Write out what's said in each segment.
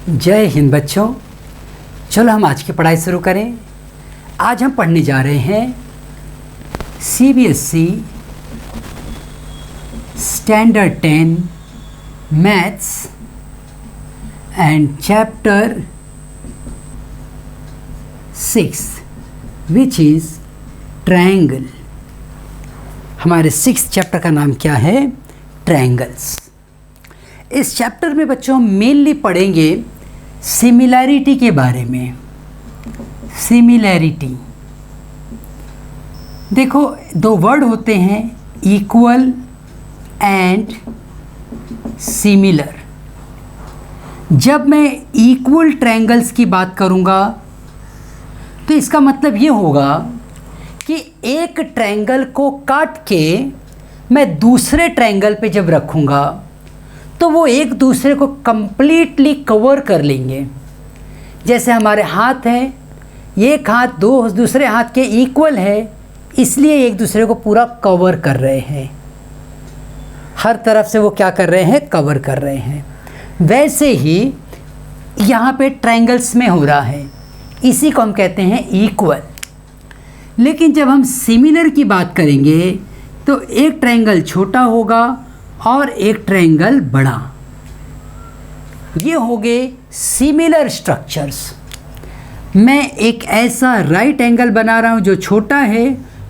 जय हिंद बच्चों। चलो हम आज की पढ़ाई शुरू करें। आज हम पढ़ने जा रहे हैं CBSE standard 10 maths and chapter 6 which is triangle. हमारे 6th चैप्टर का नाम क्या है? ट्रायंगल्स। इस चैप्टर में बच्चों हम मेनली पढ़ेंगे सिमिलैरिटी के बारे में। सिमिलैरिटी, देखो दो वर्ड होते हैं, इक्वल एंड सिमिलर। जब मैं इक्वल ट्रायंगल्स की बात करूँगा तो इसका मतलब ये होगा कि एक ट्रायंगल को काट के मैं दूसरे ट्रायंगल पे जब रखूँगा तो वो एक दूसरे को कंप्लीटली कवर कर लेंगे। जैसे हमारे हाथ हैं, एक हाथ दूसरे हाथ के इक्वल है, इसलिए एक दूसरे को पूरा कवर कर रहे हैं। हर तरफ से वो क्या कर रहे हैं? कवर कर रहे हैं। वैसे ही यहाँ पे ट्रायंगल्स में हो रहा है, इसी को हम कहते हैं इक्वल। लेकिन जब हम सिमिलर की बात करेंगे तो एक ट्रायंगल छोटा होगा और एक ट्रायंगल बड़ा। ये हो गए सिमिलर स्ट्रक्चर्स। मैं एक ऐसा राइट एंगल बना रहा हूँ जो छोटा है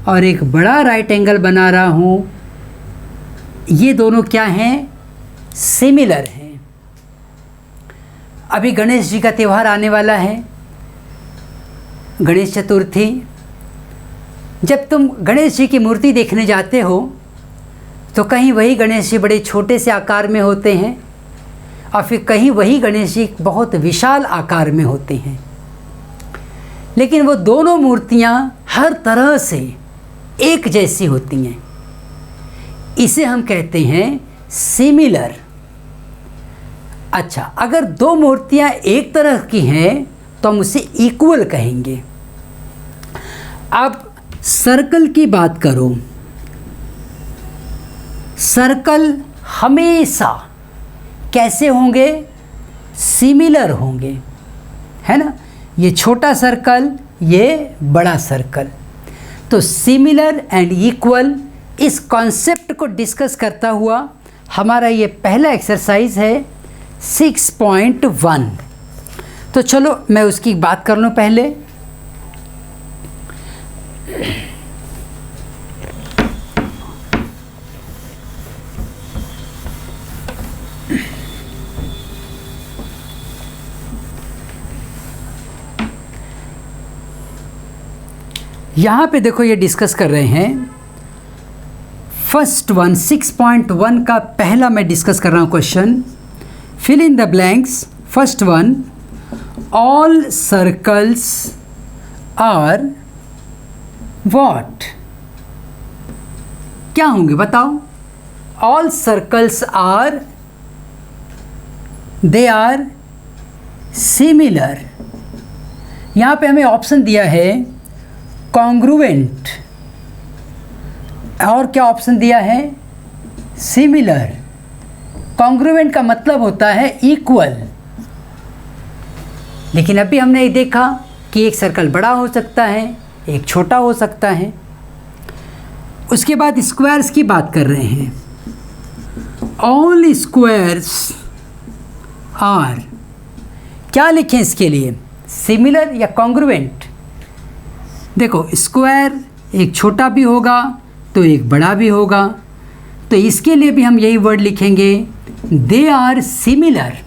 और एक बड़ा राइट एंगल बना रहा हूँ, ये दोनों क्या हैं? सिमिलर हैं। अभी गणेश जी का त्यौहार आने वाला है, गणेश चतुर्थी। जब तुम गणेश जी की मूर्ति देखने जाते हो तो कहीं वही गणेश जी बड़े छोटे से आकार में होते हैं और फिर कहीं वही गणेश जी बहुत विशाल आकार में होते हैं। लेकिन वो दोनों मूर्तियाँ हर तरह से एक जैसी होती हैं। इसे हम कहते हैं सिमिलर। अच्छा, अगर दो मूर्तियाँ एक तरह की हैं तो हम उसे इक्वल कहेंगे। अब सर्कल की बात करो, सर्कल हमेशा कैसे होंगे? सिमिलर होंगे, है ना। ये छोटा सर्कल, ये बड़ा सर्कल। तो सिमिलर एंड इक्वल, इस कॉन्सेप्ट को डिस्कस करता हुआ हमारा ये पहला एक्सरसाइज है 6.1। तो चलो मैं उसकी बात कर लूँ पहले। यहाँ पे देखो ये डिस्कस कर रहे हैं फर्स्ट वन 6.1 का पहला मैं डिस्कस कर रहा हूँ question. Fill in the blanks. First one, all circles are what? क्या होंगे बताओ? All circles are, they are similar. यहाँ पे हमें ऑप्शन दिया है कॉन्ग्रुएंट, और क्या ऑप्शन दिया है? सिमिलर। कॉन्ग्रुएंट का मतलब होता है इक्वल। लेकिन अभी हमने देखा कि एक सर्कल बड़ा हो सकता है, एक छोटा हो सकता है। उसके बाद स्क्वायर्स की बात कर रहे हैं। ऑल स्क्वायर्स आर, क्या लिखें इसके लिए? सिमिलर या कॉन्ग्रुएंट? देखो स्क्वायर एक छोटा भी होगा तो एक बड़ा भी होगा, तो इसके लिए भी हम यही वर्ड लिखेंगे, दे आर सिमिलर।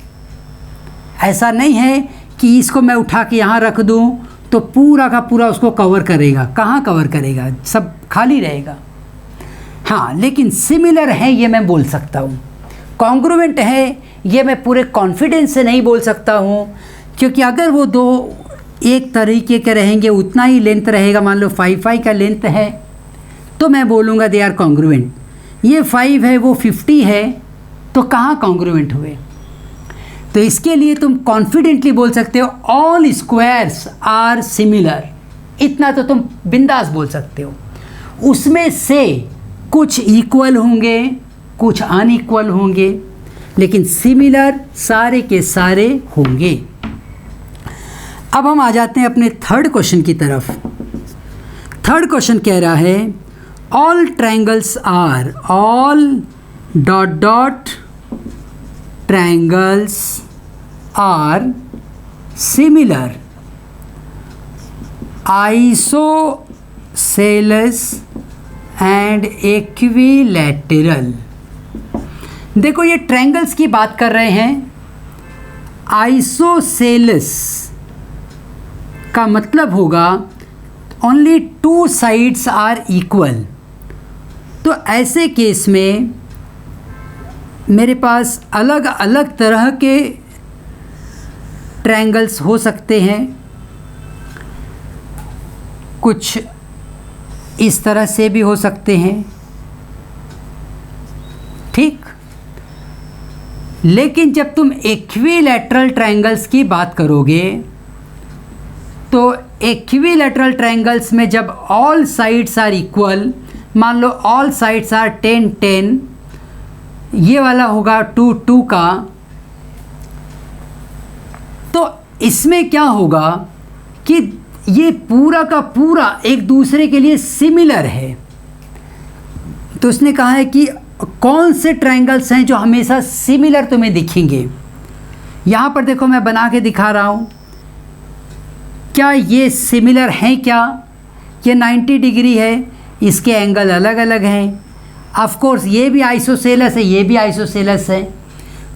ऐसा नहीं है कि इसको मैं उठा के यहाँ रख दूँ तो पूरा का पूरा उसको कवर करेगा। कहाँ कवर करेगा? सब खाली रहेगा। हाँ, लेकिन सिमिलर है ये मैं बोल सकता हूँ। कॉन्ग्रुएंट है ये मैं पूरे कॉन्फिडेंस से नहीं बोल सकता हूँ, क्योंकि अगर वो दो एक तरीके के रहेंगे, उतना ही लेंथ रहेगा, मान लो 5 का लेंथ है तो मैं बोलूँगा दे आर कॉन्ग्रुएंट। ये 5 है, वो 50 है, तो कहाँ कॉन्ग्रुएंट हुए? तो इसके लिए तुम कॉन्फिडेंटली बोल सकते हो ऑल स्क्वायर्स आर सिमिलर। इतना तो तुम बिंदास बोल सकते हो। उसमें से कुछ इक्वल होंगे, कुछ अनइक्वल होंगे। लेकिन सिमिलर सारे के सारे होंगे। अब हम आ जाते हैं अपने थर्ड क्वेश्चन की तरफ। थर्ड क्वेश्चन कह रहा है all triangles are, all dot dot triangles are similar isosceles and equilateral. देखो ये ट्रायंगल्स की बात कर रहे हैं। आइसोसेलेस का मतलब होगा only two sides are equal. तो ऐसे केस में मेरे पास अलग अलग तरह के ट्रायंगल्स हो सकते हैं। कुछ इस तरह से भी हो सकते हैं, ठीक। लेकिन जब तुम इक्विलैटरल ट्रायंगल्स की बात करोगे तो इक्विलैटरल ट्रायंगल्स में जब ऑल साइड्स आर इक्वल, मान लो ऑल साइड्स आर 10 10, ये वाला होगा 2 2 का, तो इसमें क्या होगा कि ये पूरा का पूरा एक दूसरे के लिए सिमिलर है। तो उसने कहा है कि कौन से ट्रायंगल्स हैं जो हमेशा सिमिलर तुम्हें दिखेंगे। यहाँ पर देखो मैं बना के दिखा रहा हूँ, क्या ये सिमिलर हैं? क्या ये 90 डिग्री है, इसके एंगल अलग अलग हैं। ऑफ कोर्स ये भी आइसोसेलेस है, ये भी आइसोसेलेस है,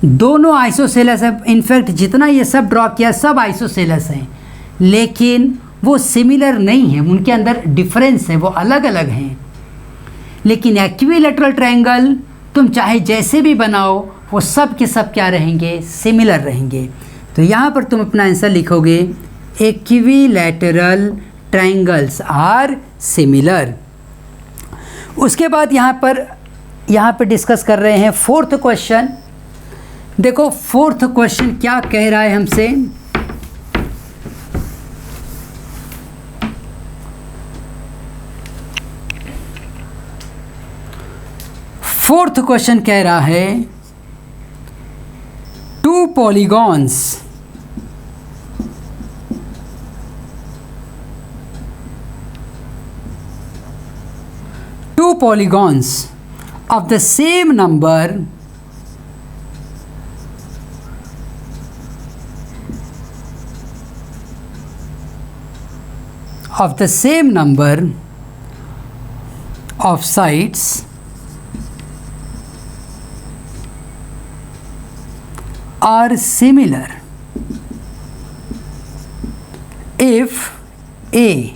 दोनों आइसोसेलेस है। इनफैक्ट जितना ये सब ड्रॉ किया सब आइसोसेलेस हैं, लेकिन वो सिमिलर नहीं है, उनके अंदर डिफरेंस है, वो अलग अलग हैं। लेकिन इक्विलैटरल ट्रायंगल तुम चाहे जैसे भी बनाओ वो सब के सब क्या रहेंगे? सिमिलर रहेंगे। तो यहाँ पर तुम अपना आंसर लिखोगे इक्विलैटरल ट्रायंगल्स आर सिमिलर। उसके बाद यहाँ पर डिस्कस कर रहे हैं फोर्थ क्वेश्चन। देखो फोर्थ क्वेश्चन क्या कह रहा है हमसे। फोर्थ क्वेश्चन कह रहा है two polygons of the same number of sides are similar if A,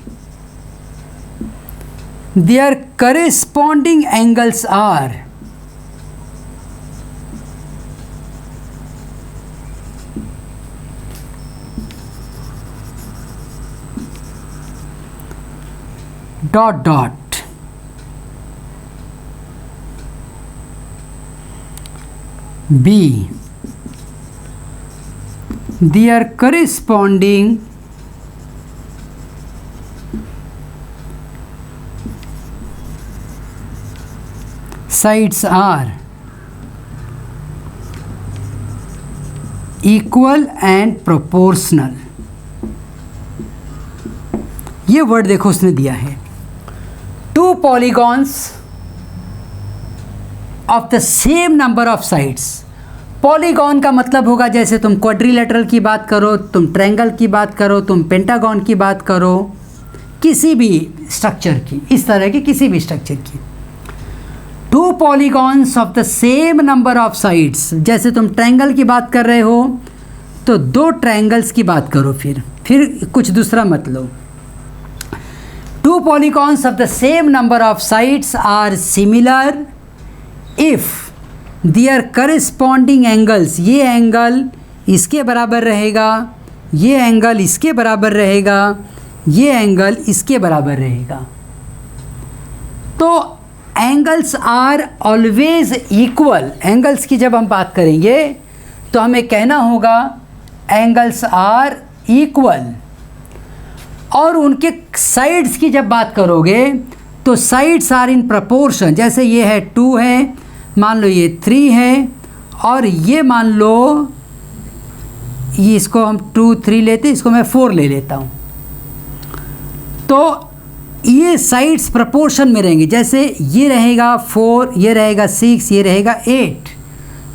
their corresponding angles are dot dot B, their corresponding sides are equal and proportional। ये वर्ड देखो उसने दिया है, two polygons of the same number of sides. Polygon का मतलब होगा जैसे तुम क्वाड्रिलेटरल की बात करो, तुम ट्रायंगल की बात करो, तुम पेंटागन की बात करो, किसी भी स्ट्रक्चर की, इस तरह की किसी भी स्ट्रक्चर की। Two polygons of the same number of sides, जैसे तुम ट्रायंगल की बात कर रहे हो तो दो ट्रायंगल्स की बात करो, फिर कुछ दूसरा मत लो। Two polygons of the same number of sides are similar if their corresponding angles, ये एंगल इसके बराबर रहेगा, ये एंगल इसके बराबर रहेगा, ये एंगल इसके बराबर रहेगा। तो angles are always equal. Angles की जब हम बात करेंगे तो हमें कहना होगा एंगल्स आर इक्वल। और उनके साइड्स की जब बात करोगे तो साइड्स आर इन प्रपोर्शन। जैसे ये है 2 है, मान लो ये 3 है और ये मान लो ये इसको हम 2 3 लेते, इसको मैं 4 ले लेता हूँ, तो ये साइड्स प्रपोर्शन में रहेंगे। जैसे ये रहेगा 4, ये रहेगा 6, ये रहेगा 8,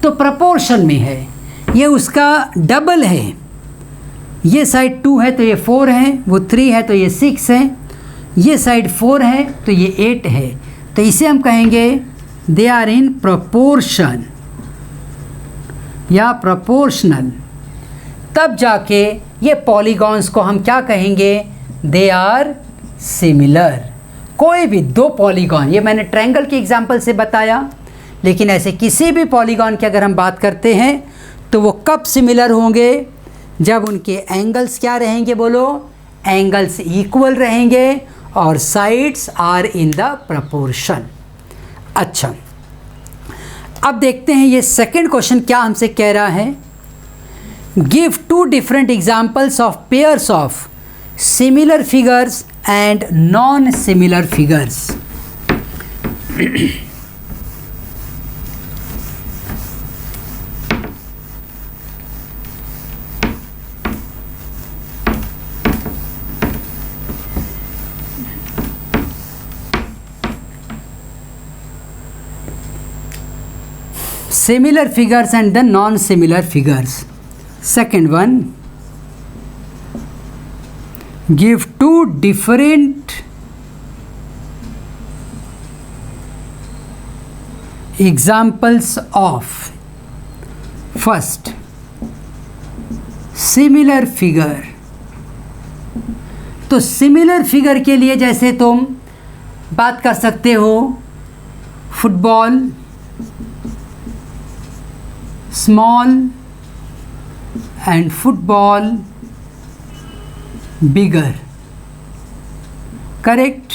तो प्रपोर्शन में है, ये उसका डबल है। ये साइड 2 है तो ये 4 है, वो 3 है तो ये 6 है, ये साइड 4 है तो ये 8 है, तो इसे हम कहेंगे दे आर इन प्रोपोर्शन या प्रोपोर्शनल। तब जाके ये पॉलीगॉन्स को हम क्या कहेंगे, दे आर सिमिलर। कोई भी 2 पॉलीगॉन, ये मैंने ट्रायंगल के एग्जांपल से बताया, लेकिन ऐसे किसी भी पॉलीगॉन की अगर हम बात करते हैं तो वो कब सिमिलर होंगे, जब उनके एंगल्स क्या रहेंगे, बोलो, एंगल्स इक्वल रहेंगे और sides are in the proportion. अच्छा, अब देखते हैं ये सेकंड क्वेश्चन क्या हमसे कह रहा है। Give 2 different examples of pairs of similar figures and non similar figures. Similar figures and the non-similar figures. Second one, give 2 different examples of first similar figure। तो सिमिलर फिगर के लिए जैसे तुम बात कर सकते हो football, small and football bigger, correct.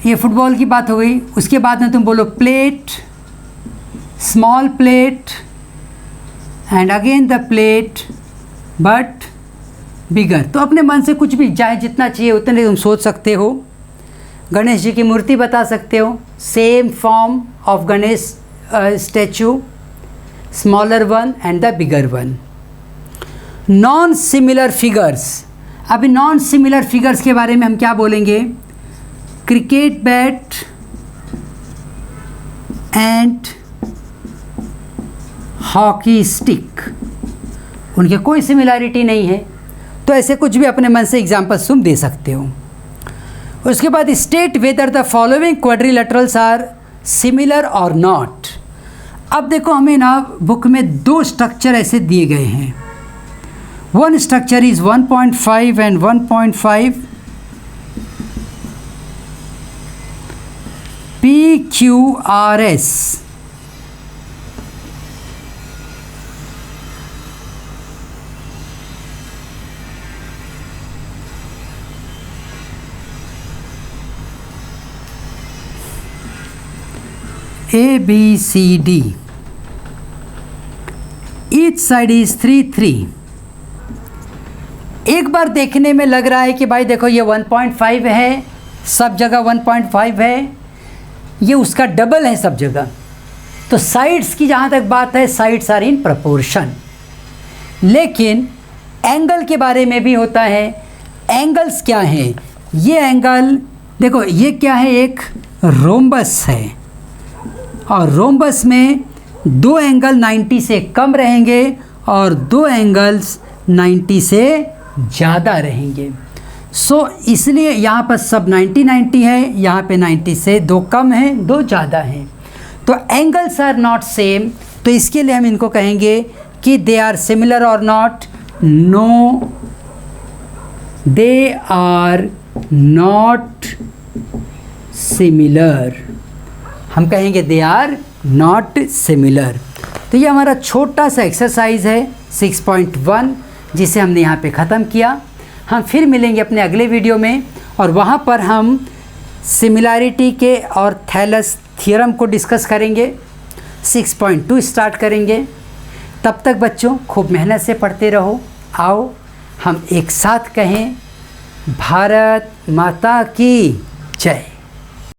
ये फुटबॉल की बात हो गई। उसके बाद में तुम बोलो plate, small plate and again the plate but bigger. तो अपने मन से कुछ भी चाहे जितना चाहिए उतने तुम सोच सकते हो। गणेश जी की मूर्ति बता सकते हो, same form of Ganesh statue, smaller one and the bigger one. Non similar figures, अभी नॉन सिमिलर फिगर्स के बारे में हम क्या बोलेंगे, cricket bat and hockey stick, उनके कोई सिमिलैरिटी नहीं है। तो ऐसे कुछ भी अपने मन से एग्जाम्पल्स तुम दे सकते हो। उसके बाद state whether the following quadrilaterals are similar और नॉट। अब देखो हमें ना बुक में 2 स्ट्रक्चर ऐसे दिए गए हैं। One structure is 1.5 and 1.5, PQRS। ABCD, each side is 3 3। एक बार देखने में लग रहा है कि भाई देखो ये 1.5 है, सब जगह 1.5 है, ये उसका डबल है सब जगह। तो साइड्स की जहाँ तक बात है, साइड्स आर इन प्रपोर्शन। लेकिन एंगल के बारे में भी होता है। एंगल्स क्या है, ये एंगल देखो, ये क्या है, एक रोम्बस है और रोम्बस में 2 एंगल 90 से कम रहेंगे और 2 एंगल्स 90 से ज़्यादा रहेंगे। सो इसलिए यहाँ पर सब 90 90 है, यहाँ पे 90 से 2 कम है, 2 ज़्यादा हैं। तो एंगल्स आर नॉट सेम, तो इसके लिए हम इनको कहेंगे कि दे आर सिमिलर और not. No, they are not similar, हम कहेंगे दे आर नॉट सिमिलर। तो ये हमारा छोटा सा एक्सरसाइज है 6.1 जिसे हमने यहाँ पे ख़त्म किया। हम फिर मिलेंगे अपने अगले वीडियो में और वहाँ पर हम सिमिलैरिटी के और थैलस थ्योरम को डिस्कस करेंगे। 6.2 स्टार्ट करेंगे। तब तक बच्चों खूब मेहनत से पढ़ते रहो। आओ हम एक साथ कहें, भारत माता की जय।